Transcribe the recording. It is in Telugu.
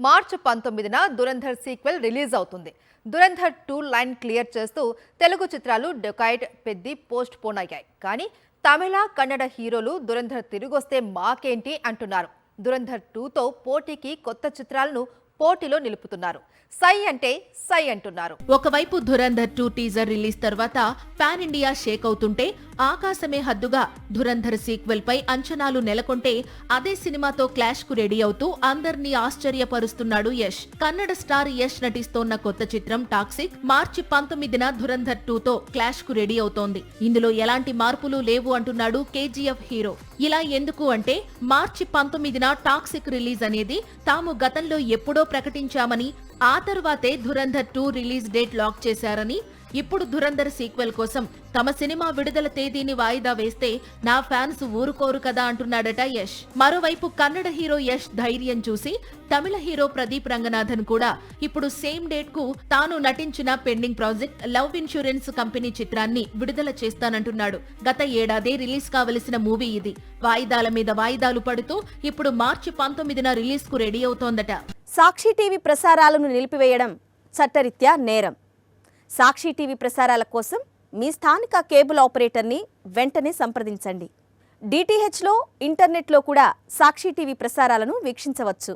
మార్చి 19న దురంధర్ సీక్వెల్ రిలీజ్ అవుతుంది. దురంధర్ 2 లైన్ క్లియర్ చేస్తూ తెలుగు చిత్రాలు డొకైట్, పెద్ది పోస్ట్ పోన్ అయ్యాయి. కానీ తమిళ, కన్నడ హీరోలు దురంధర్ తిరిగొస్తే మాకేంటి అంటున్నారు. దురంధర్ 2తో పోటీకి కొత్త చిత్రాలను పోటీలో నిలుపుతున్నారు. సై అంటే సై అంటున్నారు. ఒకవైపు ధురంధర్ 2 టీజర్ రిలీజ్ తర్వాత పాన్ ఇండియా షేక్ అవుతుంటే ఆకాశమే హద్దుగా ధురంధర్ సీక్వెల్ పై అంచనాలు నెలకొంటే అదే సినిమాతో క్లాష్ కు రెడీ అవుతూ అందర్నీ ఆశ్చర్యపరుస్తున్నాడు యష్. కన్నడ స్టార్ యష్ నటిస్తోన్న కొత్త చిత్రం టాక్సిక్ మార్చి 19న ధురంధర్ 2తో క్లాష్ కు రెడీ అవుతోంది. ఇందులో ఎలాంటి మార్పులు లేవు అంటున్నాడు కేజీఎఫ్ హీరో. ఇలా ఎందుకు అంటే మార్చి 19న టాక్సిక్ రిలీజ్ అనేది తాము గతంలో ఎప్పుడో ప్రకటించామని, ఆ తర్వాతే ధురంధర్ 2 రిలీజ్ డేట్ లాక్ చేశారని, ఇప్పుడు ధురంధర్ సీక్వెల్ కోసం తమ సినిమా విడుదల తేదీని వాయిదా వేస్తే నా ఫ్యాన్స్ ఊరుకోరు కదా అంటున్నాడట యష్. మరోవైపు కన్నడ హీరో యష్ ధైర్యం చూసి తమిళ హీరో ప్రదీప్ రంగనాథన్ కూడా ఇప్పుడు సేమ్ డేట్ కు తాను నటించిన pending project love insurance company చిత్రాన్ని విడుదల చేస్తానంటున్నాడు. గత ఏడాది రిలీజ్ కావలసిన మూవీ ఇది. వాయిదాల మీద వాయిదాలు పడుతూ ఇప్పుడు మార్చి 19న రిలీజ్ కు రెడీ అవుతోందట. సాక్షి టీవీ ప్రసారాలను నిలిపివేయడం చట్టరీత్యా నేరం. సాక్షి టీవీ ప్రసారాల కోసం మీ స్థానిక కేబుల్ ఆపరేటర్ని వెంటనే సంప్రదించండి. డిటిహెచ్లో, ఇంటర్నెట్లో కూడా సాక్షి టీవీ ప్రసారాలను వీక్షించవచ్చు.